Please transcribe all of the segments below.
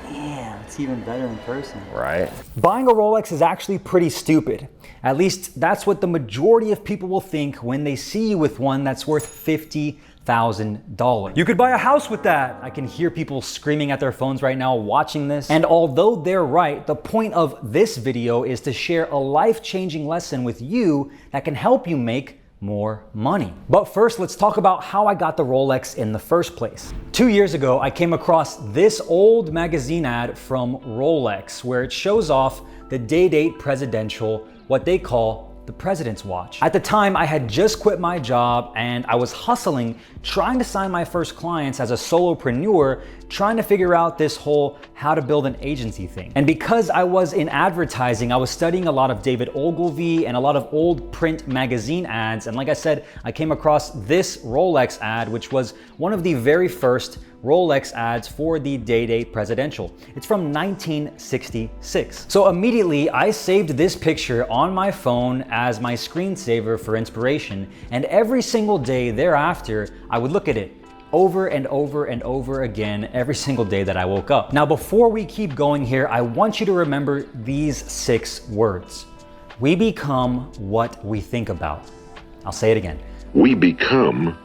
Damn, it's even better in person. Right. Buying a Rolex is actually pretty stupid. At least that's what the majority of people will think when they see you with one that's worth $50,000. You could buy a house with that. I can hear people screaming at their phones right now watching this. And although they're right, the point of this video is to share a life-changing lesson with you that can help you make more money. But first, let's talk about how I got the Rolex in the first place. 2 years ago, I came across this old magazine ad from Rolex where it shows off the day-date presidential, what they call the President's Watch. At the time, I had just quit my job and I was hustling, trying to sign my first clients as a solopreneur, trying to figure out this whole how to build an agency thing. And because I was in advertising, I was studying a lot of David Ogilvy and a lot of old print magazine ads. And like I said, I came across this Rolex ad, which was one of the very first Rolex ads for the day-date presidential. It's from 1966. So immediately I saved this picture on my phone as my screensaver for inspiration, and every single day thereafter I would look at it over and over and over again every single day that I woke up. Now before we keep going here, I want you to remember these 6 words. We become what we think about. I'll say it again. We become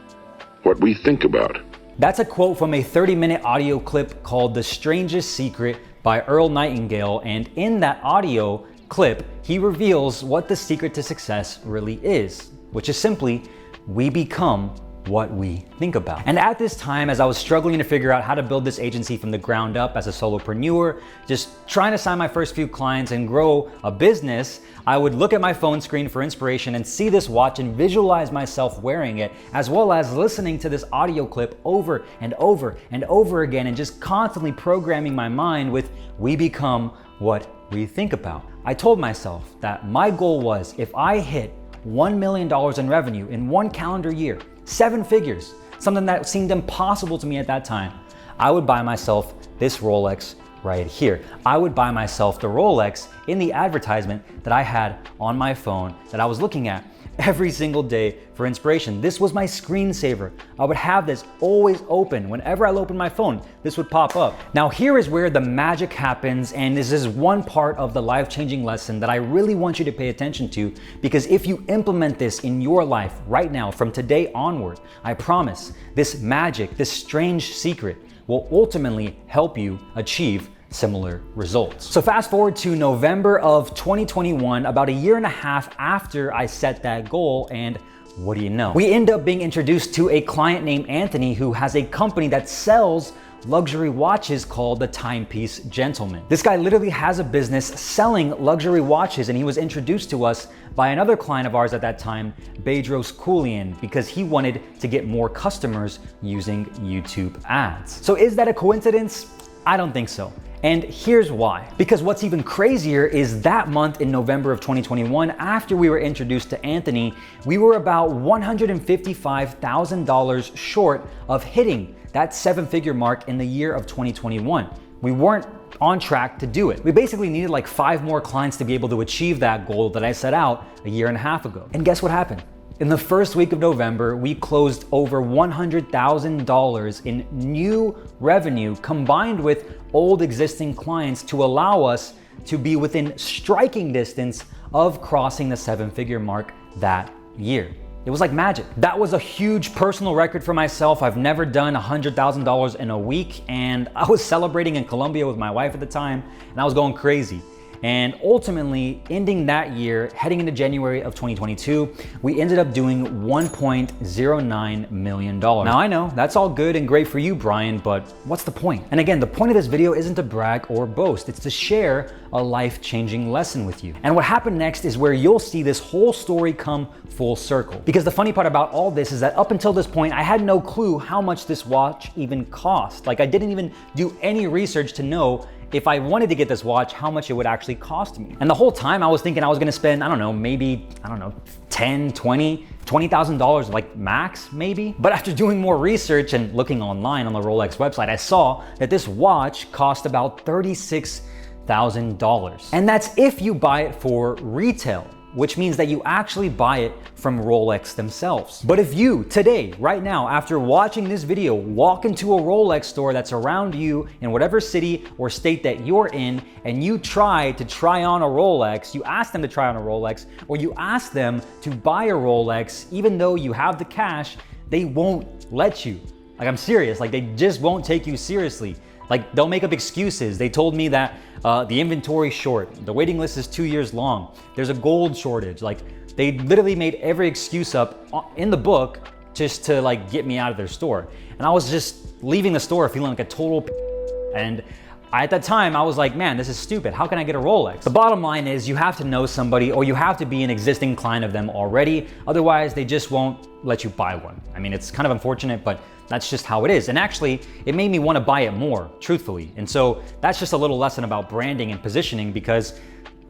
what we think about. That's a quote from a 30-minute audio clip called The Strangest Secret by Earl Nightingale, and in that audio clip, he reveals what the secret to success really is, which is simply, we become what we think about. And at this time, as I was struggling to figure out how to build this agency from the ground up as a solopreneur, just trying to sign my first few clients and grow a business, I would look at my phone screen for inspiration and see this watch and visualize myself wearing it, as well as listening to this audio clip over and over and over again, and just constantly programming my mind with we become what we think about. I told myself that my goal was, if I hit $1 million in revenue in 1 calendar year, 7 figures, something that seemed impossible to me at that time, I would buy myself this Rolex right here. I would buy myself the Rolex in the advertisement that I had on my phone that I was looking at every single day for inspiration. This was my screensaver. I would have this always open. Whenever I opened my phone, this would pop up. Now here is where the magic happens, and this is one part of the life-changing lesson that I really want you to pay attention to, because if you implement this in your life right now, from today onward, I promise this magic, this strange secret will ultimately help you achieve similar results. So fast forward to November of 2021, about a year and a half after I set that goal, and what do you know? We end up being introduced to a client named Anthony who has a company that sells luxury watches called the Timepiece Gentleman. This guy literally has a business selling luxury watches, and he was introduced to us by another client of ours at that time, Bedros Keuilian, because he wanted to get more customers using YouTube ads. So is that a coincidence? I don't think so. And here's why. Because what's even crazier is that month in November of 2021, after we were introduced to Anthony, we were about $155,000 short of hitting that 7-figure mark in the year of 2021. We weren't on track to do it. We basically needed like 5 more clients to be able to achieve that goal that I set out a year and a half ago. And guess what happened? In the first week of November, we closed over $100,000 in new revenue combined with old existing clients to allow us to be within striking distance of crossing the 7-figure mark that year. It was like magic. That was a huge personal record for myself. I've never done $100,000 in a week, and I was celebrating in Colombia with my wife at the time, and I was going crazy. And ultimately, ending that year, heading into January of 2022, we ended up doing $1.09 million. Now I know that's all good and great for you, Brian, but what's the point? And again, the point of this video isn't to brag or boast, it's to share a life-changing lesson with you. And what happened next is where you'll see this whole story come full circle. Because the funny part about all this is that up until this point, I had no clue how much this watch even cost. Like, I didn't even do any research to know if I wanted to get this watch, how much it would actually cost me. And the whole time I was thinking I was gonna spend, I don't know, maybe, $10, $20,000 like max maybe. But after doing more research and looking online on the Rolex website, I saw that this watch cost about $36,000. And that's if you buy it for retail. which means that you actually buy it from Rolex themselves. But if you today, right now, after watching this video, walk into a Rolex store that's around you in whatever city or state that you're in, and you try on a Rolex, you ask them to try on a Rolex, or you ask them to buy a Rolex, even though you have the cash, they won't let you. Like, I'm serious, like they just won't take you seriously. Like, they'll make up excuses. They told me that the inventory's short, the waiting list is 2 years long, there's a gold shortage. Like, they literally made every excuse up in the book just to like get me out of their store. And I was just leaving the store feeling like a total and at that time, I was like, man, this is stupid. How can I get a Rolex? The bottom line is you have to know somebody, or you have to be an existing client of them already. Otherwise, they just won't let you buy one. I mean, it's kind of unfortunate, but that's just how it is. And actually, it made me want to buy it more, truthfully. And so that's just a little lesson about branding and positioning, because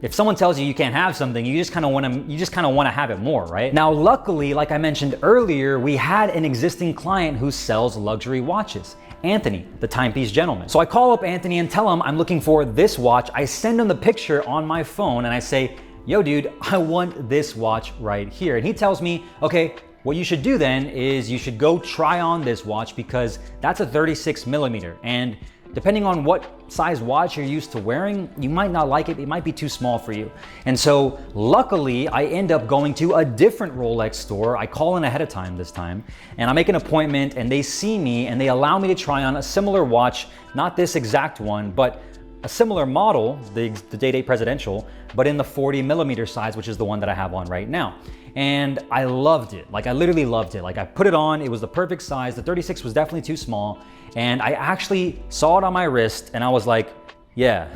if someone tells you you can't have something, you just kind of want to have it more, right? Now, luckily, like I mentioned earlier, we had an existing client who sells luxury watches. Anthony, the timepiece gentleman. So I call up Anthony and tell him I'm looking for this watch. I send him the picture on my phone and I say, yo dude, I want this watch right here. And he tells me, okay, what you should do then is you should go try on this watch, because that's a 36 millimeter. And depending on what size watch you're used to wearing, you might not like it. It might be too small for you. And so luckily, I end up going to a different Rolex store. I call in ahead of time this time, and I make an appointment, and they see me and they allow me to try on a similar watch, not this exact one, but a similar model, the Day-Date Presidential, but in the 40 millimeter size, which is the one that I have on right now. And I loved it. Like, I literally loved it. Like, I put it on, it was the perfect size. The 36 was definitely too small. And I actually saw it on my wrist and I was like, yeah,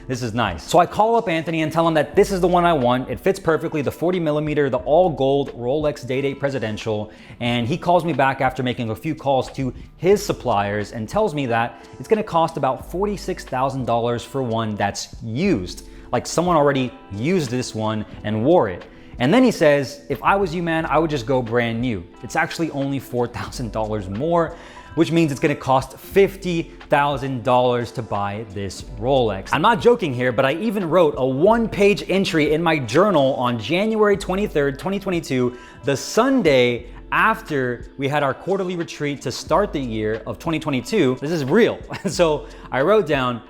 this is nice. So I call up Anthony and tell him that this is the one I want. It fits perfectly, the 40 millimeter, the all gold Rolex Day-Date Presidential. And he calls me back after making a few calls to his suppliers and tells me that it's gonna cost about $46,000 for one that's used. Like, someone already used this one and wore it. And then he says, if I was you, man, I would just go brand new. It's actually only $4,000 more, which means it's gonna cost $50,000 to buy this Rolex. I'm not joking here, but I even wrote a one-page entry in my journal on January 23rd, 2022, the Sunday after we had our quarterly retreat to start the year of 2022. This is real. So I wrote down,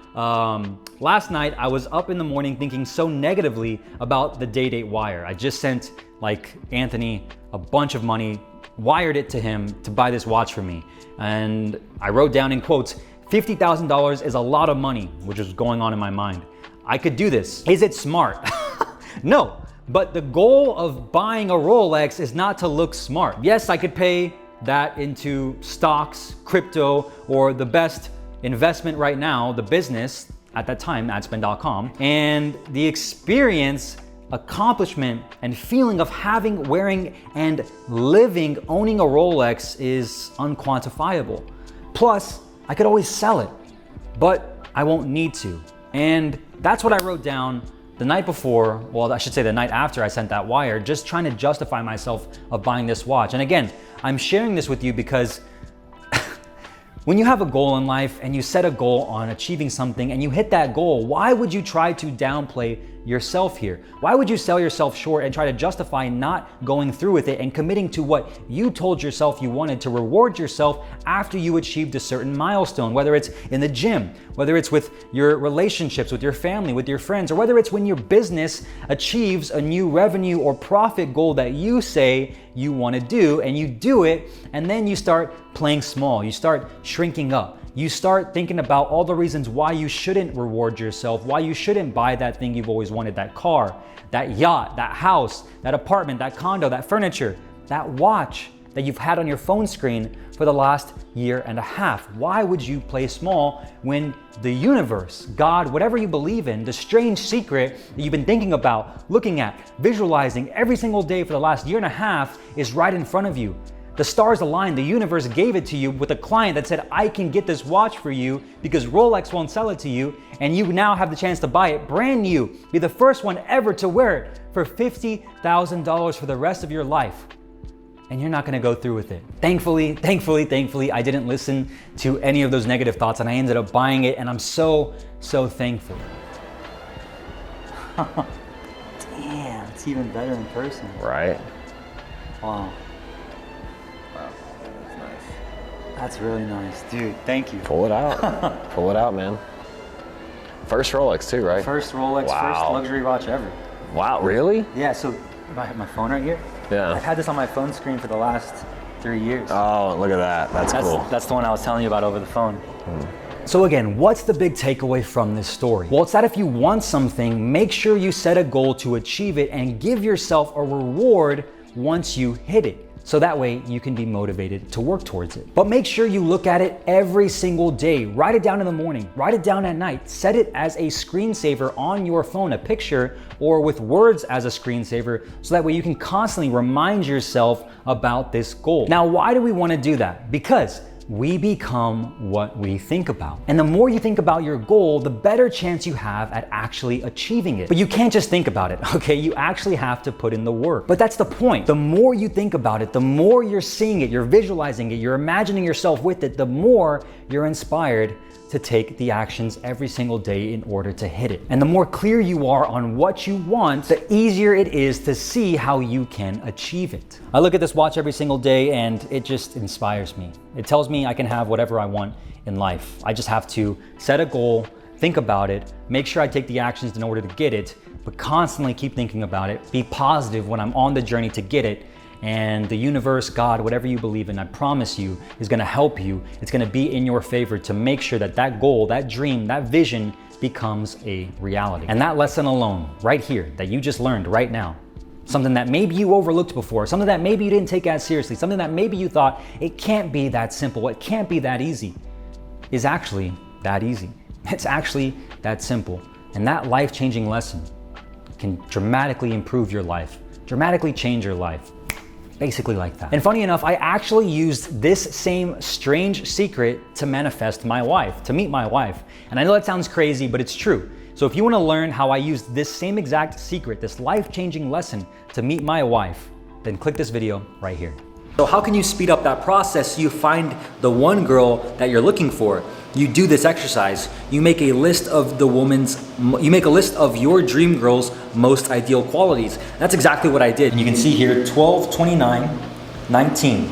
last night I was up in the morning thinking so negatively about the Day-Date wire. I just sent like Anthony a bunch of money, wired it to him to buy this watch for me. And I wrote down in quotes, $50,000 is a lot of money, which was going on in my mind. I could do this. Is it smart? No, but the goal of buying a Rolex is not to look smart. Yes, I could pay that into stocks, crypto, or the best investment right now, the business at that time, adspend.com. And the experience, accomplishment, and feeling of having, wearing, and living, owning a Rolex is unquantifiable. Plus, I could always sell it, but I won't need to. And that's what I wrote down the night before, well, I should say the night after I sent that wire, just trying to justify myself of buying this watch. And again, I'm sharing this with you because when you have a goal in life and you set a goal on achieving something and you hit that goal, why would you try to downplay yourself here? Why would you sell yourself short and try to justify not going through with it and committing to what you told yourself you wanted to reward yourself after you achieved a certain milestone, whether it's in the gym, whether it's with your relationships, with your family, with your friends, or whether it's when your business achieves a new revenue or profit goal that you say you want to do, and you do it, and then you start playing small, you start shrinking up. You start thinking about all the reasons why you shouldn't reward yourself, why you shouldn't buy that thing you've always wanted, that car, that yacht, that house, that apartment, that condo, that furniture, that watch that you've had on your phone screen for the last year and a half. Why would you play small when the universe, God, whatever you believe in, the strange secret that you've been thinking about, looking at, visualizing every single day for the last year and a half is right in front of you? The stars aligned, the universe gave it to you with a client that said, I can get this watch for you because Rolex won't sell it to you, and you now have the chance to buy it brand new, be the first one ever to wear it for $50,000 for the rest of your life. And you're not gonna go through with it. Thankfully, I didn't listen to any of those negative thoughts and I ended up buying it, and I'm so thankful. Damn, It's even better in person. Right? Wow. Wow, that's nice. That's really nice. Dude, thank you. Pull it out. Pull it out, man. First Rolex too, right? First Rolex, Wow. first luxury watch ever. Wow, really? Yeah, so I have my phone right here. Yeah. I've had this on my phone screen for the last 3 years. Oh, look at that. That's cool. That's the one I was telling you about over the phone. So again, what's the big takeaway from this story? Well, it's that if you want something, make sure you set a goal to achieve it and give yourself a reward once you hit it. So that way you can be motivated to work towards it. But make sure you look at it every single day. Write it down in the morning, write it down at night, set it as a screensaver on your phone, a picture, or with words as a screensaver, so that way you can constantly remind yourself about this goal. Now, why do we want to do that? Because we become what we think about. And the more you think about your goal, the better chance you have at actually achieving it. But you can't just think about it, okay? You actually have to put in the work. But that's the point. The more you think about it, the more you're seeing it, you're visualizing it, you're imagining yourself with it, the more you're inspired to take the actions every single day in order to hit it. And the more clear you are on what you want, the easier it is to see how you can achieve it. I look at this watch every single day and it just inspires me. It tells me I can have whatever I want in life. I just have to set a goal, think about it, make sure I take the actions in order to get it, but constantly keep thinking about it, be positive when I'm on the journey to get it, and the universe, God, whatever you believe in, I promise you, is gonna help you. It's gonna be in your favor to make sure that that goal, that dream, that vision becomes a reality. And that lesson alone, right here, that you just learned right now, something that maybe you overlooked before, something that maybe you didn't take as seriously, something that maybe you thought, it can't be that simple, it can't be that easy, is actually that easy. It's actually that simple. And that life-changing lesson can dramatically improve your life, dramatically change your life. Basically like that. And funny enough, I actually used this same strange secret to manifest my wife, to meet my wife. And I know that sounds crazy, but it's true. So if you want to learn how I used this same exact secret, this life-changing lesson to meet my wife, then click this video right here. So how can you speed up that process so you find the one girl that you're looking for? You do this exercise. You make a list of your dream girl's most ideal qualities. That's exactly what I did. You can see here 12, 29, 19.